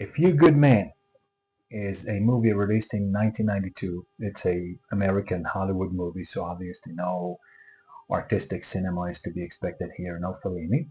A Few Good Men is a movie released in 1992. It's a American Hollywood movie, so obviously no artistic cinema is to be expected here, no Fellini.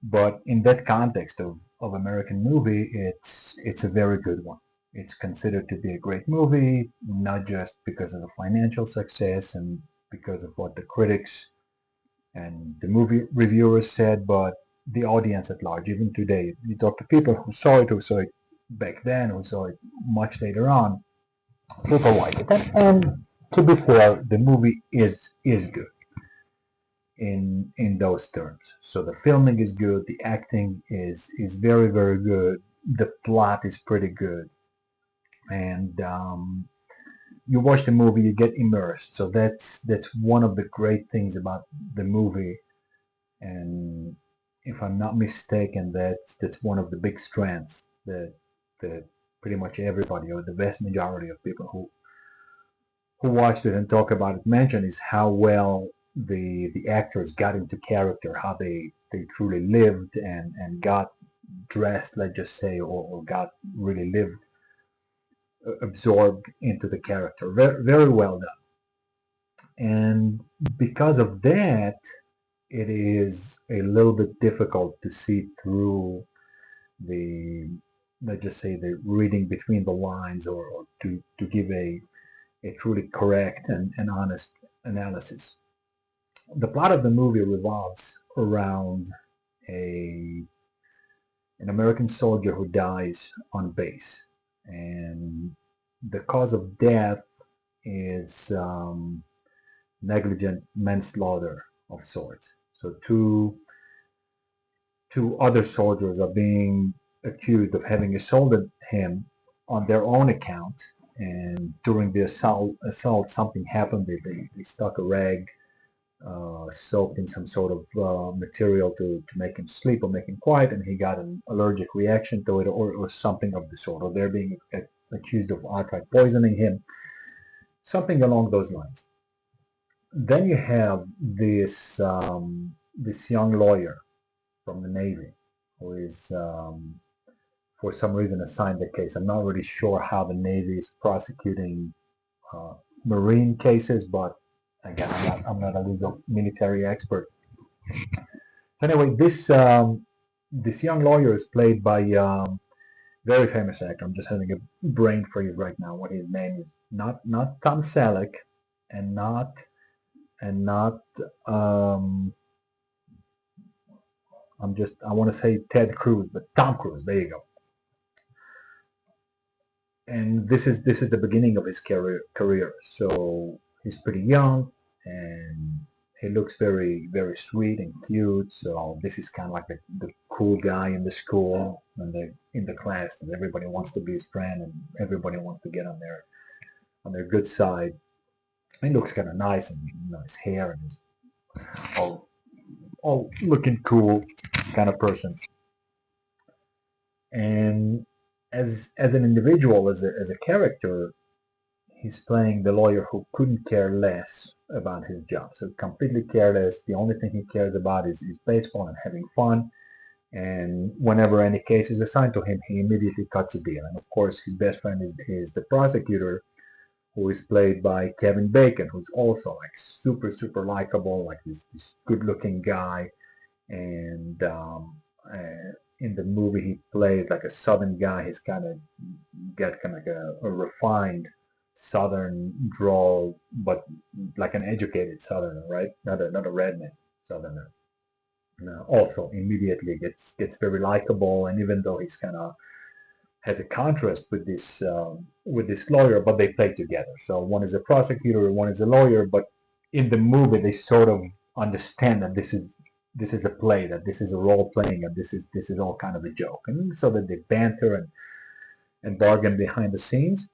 But in that context of American movie, it's a very good one. It's considered to be a great movie, not just because of the financial success and because of what the critics and the movie reviewers said, but the audience at large. Even today, you talk to people who saw it back then, who saw it much later on, people like it. And to be fair, the movie is good in those terms. So the filming is good, the acting is very very good, the plot is pretty good, and you watch the movie, you get immersed. So that's one of the great things about the movie, and if I'm not mistaken, that's one of the big strengths that pretty much everybody or the vast majority of people who watched it and talk about it mentioned is how well the actors got into character, how they truly lived and got dressed, let's just say, or got really lived, absorbed into the character. Very, very well done. And because of that, it is a little bit difficult to see through the, let's just say, the reading between the lines, or to give a truly correct and honest analysis. The plot of the movie revolves around a an American soldier who dies on base, and the cause of death is negligent manslaughter of sorts. So two other soldiers are being accused of having assaulted him on their own account, and during the assault something happened. They stuck a rag soaked in some sort of material to make him sleep or make him quiet, and he got an allergic reaction to it, or something of the sort, or they're being accused of outright poisoning him, something along those lines. Then you have this young lawyer from the Navy who is for some reason assigned the case. I'm not really sure how the Navy is prosecuting uh, marine cases, but again, I'm not a legal military expert. Anyway, this young lawyer is played by very famous actor. I'm just having a brain freeze right now. What his name is? Not Tom Selleck, and not um, I want to say Ted Cruz, but Tom Cruise. There you go. And this is the beginning of his career. So he's pretty young, and he looks very very sweet and cute. So this is kind of like the cool guy in the school and in the class, and everybody wants to be his friend, and everybody wants to get on their good side. He looks kind of nice, and his hair and his all looking cool kind of person. And as an individual, as a character, he's playing the lawyer who couldn't care less about his job. So completely careless. The only thing he cares about is baseball and having fun. And whenever any case is assigned to him, he immediately cuts a deal. And of course, his best friend is the prosecutor, who is played by Kevin Bacon, who's also like super super likable, like this good looking guy. And in the movie, he plays like a southern guy. He's kind of got kind of like a refined southern drawl, but like an educated southerner, right? Not a redneck southerner. Also, immediately gets very likable, and even though he's kind of has a contrast with this lawyer, but they play together. So one is a prosecutor, one is a lawyer, but in the movie they sort of understand that this is a play, that this is a role playing, and this is all kind of a joke, and so that they banter and bargain behind the scenes.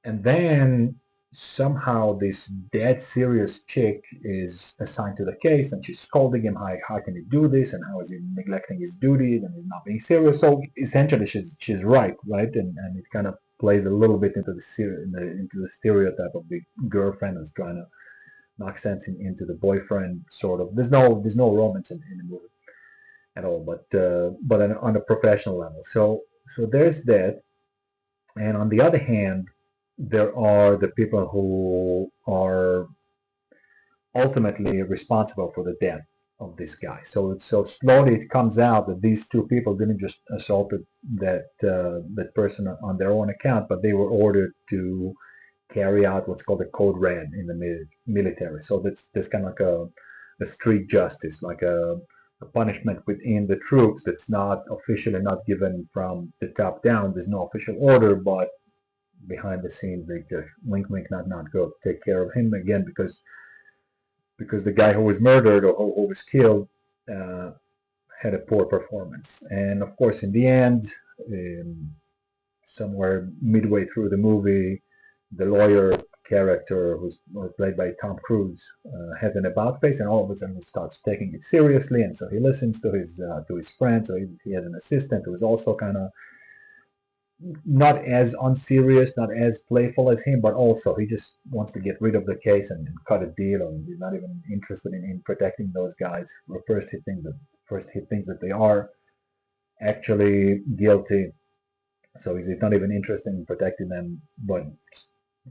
And then somehow this dead serious chick is assigned to the case, and she's scolding him, how can he do this, and how is he neglecting his duties, and he's not being serious. So essentially she's right, and it kind of plays a little bit into the stereotype of the girlfriend who's trying to knock sense into the boyfriend, sort of. There's no romance in the movie at all, but on a professional level. So there's that. And on the other hand, there are the people who are ultimately responsible for the death of this guy. So slowly it comes out that these two people didn't just assault that person on their own account, but they were ordered to carry out what's called a code red in the military. So that's kind of like a street justice, like a punishment within the troops that's not officially not given from the top down. There's no official order, but behind the scenes they just wink wink not not go take care of him again because the guy who was murdered or who was killed uh, had a poor performance. And of course, in the end, somewhere midway through the movie, the lawyer character, who's played by Tom Cruise, has an about face, and all of a sudden he starts taking it seriously, and so he listens to his friends. So he has an assistant who is also kind of not as unserious, not as playful as him, but also he just wants to get rid of the case and cut a deal, and he's not even interested in protecting those guys. First he thinks that they are actually guilty, so he's not even interested in protecting them, but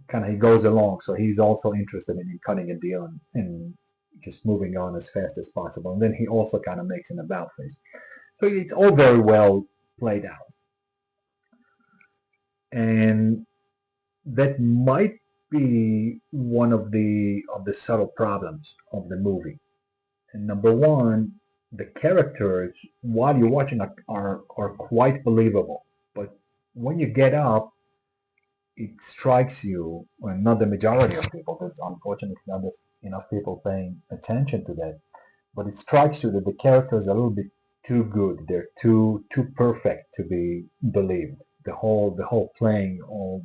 kind of he goes along. So he's also interested in cutting a deal and just moving on as fast as possible. And then he also kind of makes an about face. So it's all very well played out, and that might be one of the subtle problems of the movie. And number one, the characters while you're watching are quite believable, but when you get up, it strikes you, well, not the majority of people, because unfortunately not enough people paying attention to that, but it strikes you that the characters are a little bit too good. They're too perfect to be believed. The whole playing, all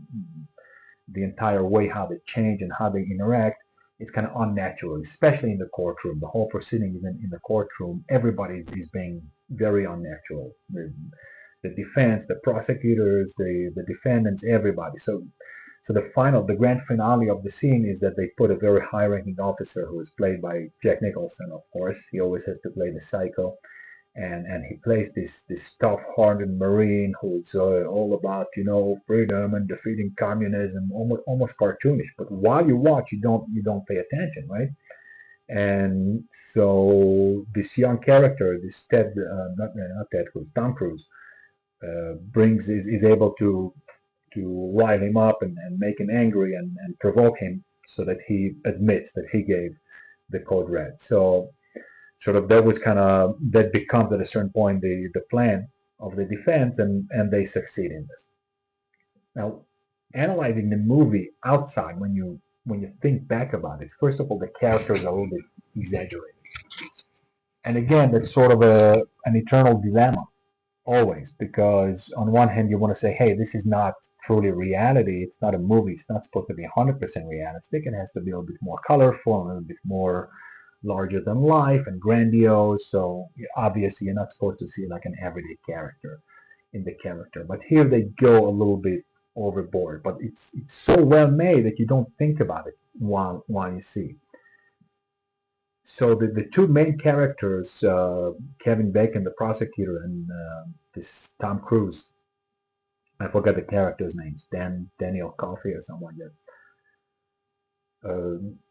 the entire way how they change and how they interact, it's kind of unnatural, especially in the courtroom. The whole proceeding in the courtroom, everybody is being very unnatural. The defense, the prosecutors, the defendants, everybody. So the grand finale of the scene is that they put a very high-ranking officer who is played by Jack Nicholson. Of course, he always has to play the psycho, and he plays this tough-hearted Marine who's all about freedom and defeating communism, almost cartoonish. But while you watch, you don't pay attention, right? And so this young character, this not Ted Cruz, Tom Cruise, is able to rile him up and make him angry and provoke him so that he admits that he gave the code red. So sort of that becomes at a certain point the plan of the defense, and they succeed in this. Now, analyzing the movie outside, when you think back about it, first of all, the characters are a little bit exaggerated, and again, that's sort of an eternal dilemma always, because on one hand you want to say, hey, this is not truly reality, it's not a movie, it's not supposed to be 100% realistic, it has to be a little bit more colorful, a little bit more larger than life and grandiose. So obviously you're not supposed to see like an everyday character in the character, but here they go a little bit overboard, but it's so well made that you don't think about it while you see. So the two main characters, Kevin Bacon, the prosecutor, and this Tom Cruise, I forgot the character's names, Daniel Coffey or something like that.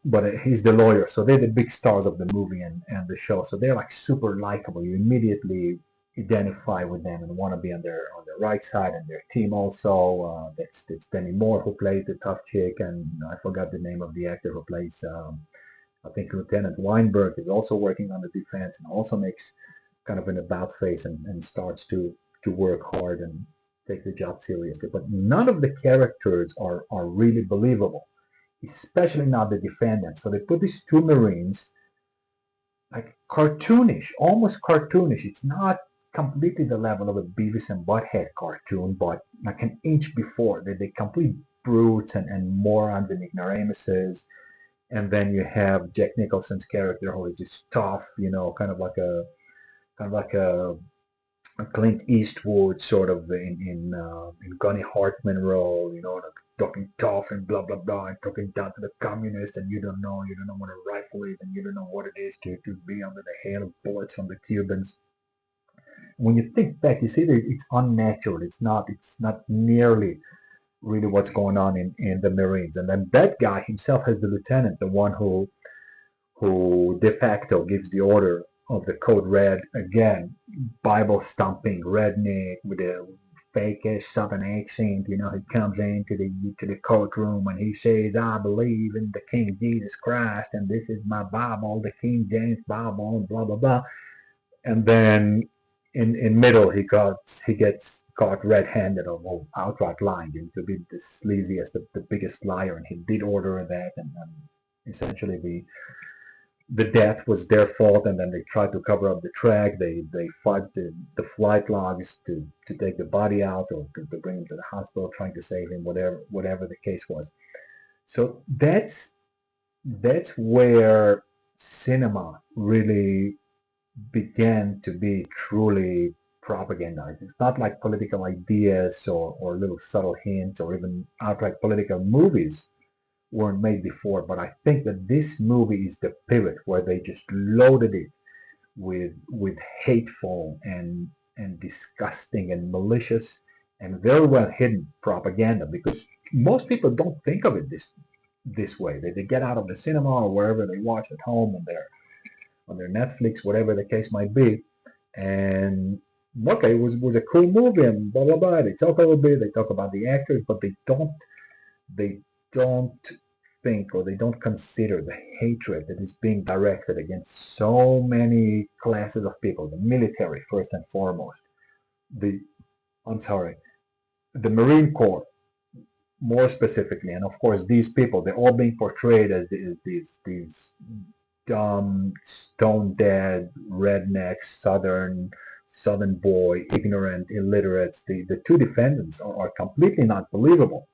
But he's the lawyer, so they're the big stars of the movie and the show. So they're like super likable. You immediately identify with them and want to be on their right side and their team also. That's Demi Moore who plays the tough chick, and I forgot the name of the actor who plays. I think Lieutenant Weinberg is also working on the defense and also makes kind of an about face and starts to work hard and take the job seriously. But none of the characters are really believable, especially not the defendants. So they put these two Marines like cartoonish, almost cartoonish. It's not completely the level of a Beavis and Butthead cartoon, but like an inch before. They complete brutes and morons and ignoramuses. And then you have Jack Nicholson's character who is just tough, kind of like a Clint Eastwood sort of in Gunny Hartman role, like talking tough and blah blah blah, and talking down to the communists, and you don't know what a rifle is, and you don't know what it is to be under the hail of bullets from the Cubans. when you think back, you see that it's unnatural. It's not nearly really what's going on in the Marines. And then that guy himself as the lieutenant, the one who de facto gives the order of the code red, again, Bible stomping redneck with a fake Southern accent. He comes into the courtroom and he says, "I believe in the King Jesus Christ, and this is my Bible, the King James Bible," and blah blah blah. And then in middle he gets caught red-handed or outright lying, to be the sleaziest, the biggest liar, and he did order that, and essentially the death was their fault, and then they tried to cover up the track. They fudged the flight logs to take the body out, or to bring him to the hospital, trying to save him, whatever the case was. So that's where cinema really began to be truly propagandized. It's not like political ideas or little subtle hints or even outright political movies weren't made before, but I think that this movie is the pivot where they just loaded it with hateful and disgusting and malicious and very well hidden propaganda, because most people don't think of it this way. They get out of the cinema or wherever they watch at home on their Netflix, whatever the case might be, and okay, it was a cool movie and blah blah blah. They talk a little bit, they talk about the actors, but they don't think, or they don't consider the hatred that is being directed against so many classes of people. The military, first and foremost. The I'm sorry, the Marine Corps, more specifically, and of course these people, they're all being portrayed as these dumb, stone dead, redneck, southern boy, ignorant, illiterates. The two defendants are completely not believable.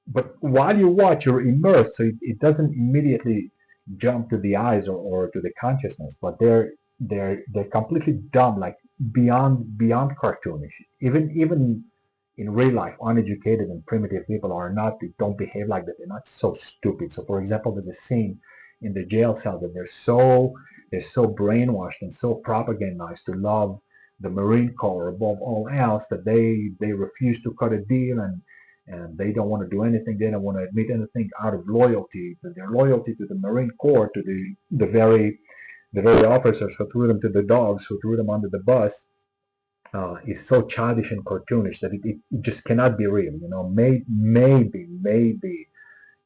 But while you watch, you're immersed, so it doesn't immediately jump to the eyes or to the consciousness. But they're completely dumb, like beyond cartoonish. Even in real life, uneducated and primitive people are not. They don't behave like that. They're not so stupid. So, for example, there's a scene in the jail cell that they're so brainwashed and so propagandized to love the Marine Corps above all else that they refuse to cut a deal, and they don't want to do anything. They don't want to admit anything out of loyalty. But their loyalty to the Marine Corps, to the very officers who threw them to the dogs, who threw them under the bus, is so childish and cartoonish that it just cannot be real. Maybe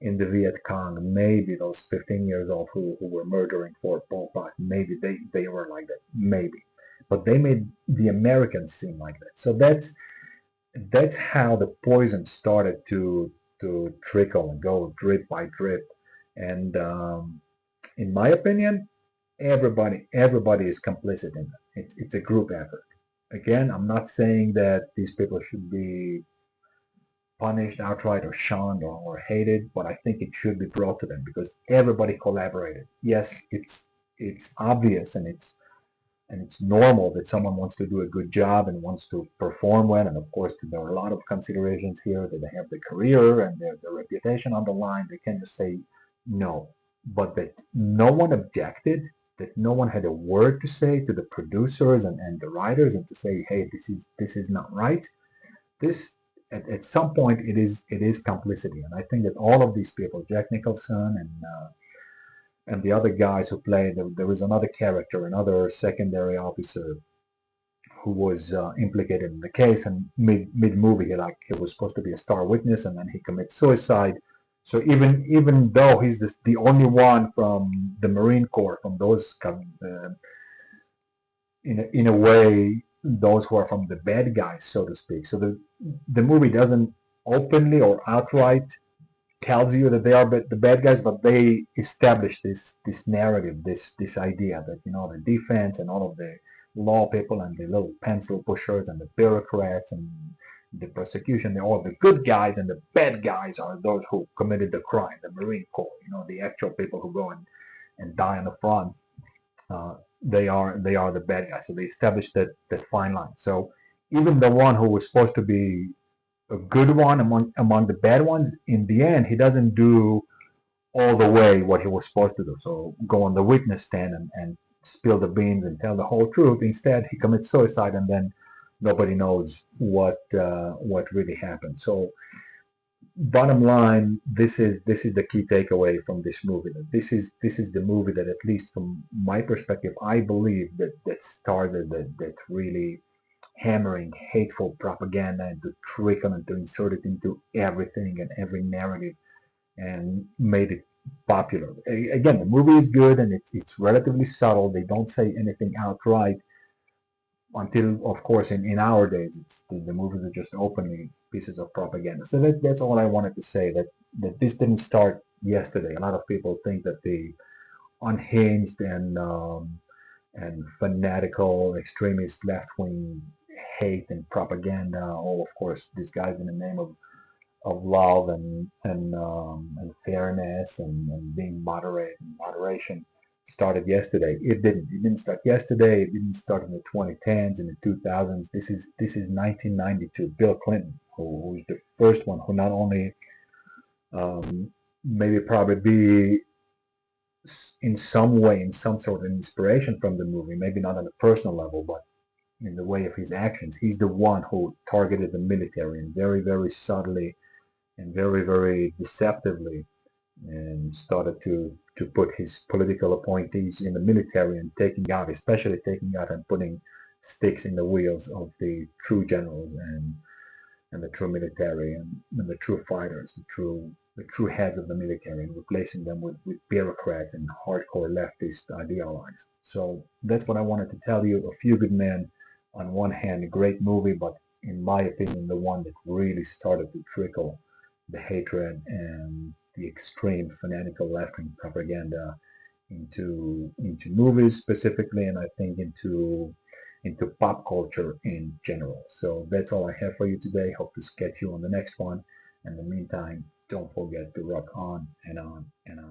in the Viet Cong, maybe those 15 years old who were murdering Fort Pol Pot, maybe they were like that, maybe. But they made the Americans seem like that. So that's how the poison started to trickle and go drip by drip. And in my opinion, everybody is complicit in it. It's a group effort. Again, I'm not saying that these people should be punished outright or shunned or hated, but I think it should be brought to them because everybody collaborated. Yes, it's obvious and it's normal that someone wants to do a good job and wants to perform well, and of course there are a lot of considerations here, that they have the career and their reputation on the line. They can't just say no, but that no one objected, that no one had a word to say to the producers and the writers, and to say, hey, this is not right. This at some point it is complicity, and I think that all of these people, Jack Nicholson and the other guys who played, there was another character, another secondary officer who was implicated in the case, and mid movie he was supposed to be a star witness, and then he commits suicide. So even though he's the only one from the Marine Corps, from those in a way, those who are from the bad guys, so to speak. So the movie doesn't openly or outright tells you that they are the bad guys, but they establish this narrative, this idea that the defense and all of the law people and the little pencil pushers and the bureaucrats and the prosecution, they're all the good guys, and the bad guys are those who committed the crime, the Marine Corps, the actual people who go and die on the front. They are the bad guys. So they established that fine line. So even the one who was supposed to be a good one among the bad ones, in the end, he doesn't do all the way what he was supposed to do. So go on the witness stand and spill the beans and tell the whole truth. Instead, he commits suicide, and then nobody knows what really happened. So, bottom line, this is the key takeaway from this movie. This is the movie that, at least from my perspective, I believe that started that really hammering hateful propaganda and to trickle and to insert it into everything and every narrative and made it popular. Again, the movie is good and it's relatively subtle. They don't say anything outright until, of course, in our days, the movies are just openly pieces of propaganda. So that's all I wanted to say. That this didn't start yesterday. A lot of people think that the unhinged and fanatical extremist left-wing hate and propaganda, all of course disguised in the name of love and fairness and being moderate and moderation, started yesterday. It didn't. It didn't start yesterday. It didn't start in the 2010s and the 2000s. This is 1992. Bill Clinton, who was the first one who not only maybe probably be in some way, in some sort of inspiration from the movie, maybe not on a personal level, but in the way of his actions. He's the one who targeted the military and very, very subtly and very, very deceptively and started to put his political appointees in the military and taking out, especially taking out and putting sticks in the wheels of the true generals and the true military and the true fighters, the true heads of the military, and replacing them with bureaucrats and hardcore leftist ideologues. So that's what I wanted to tell you. A Few Good Men, on one hand, a great movie, but in my opinion, the one that really started to trickle the hatred and the extreme fanatical left-wing propaganda into movies specifically, and I think into pop culture in general. So that's all I have for you today. Hope to catch you on the next one. In the meantime, don't forget to rock on and on and on.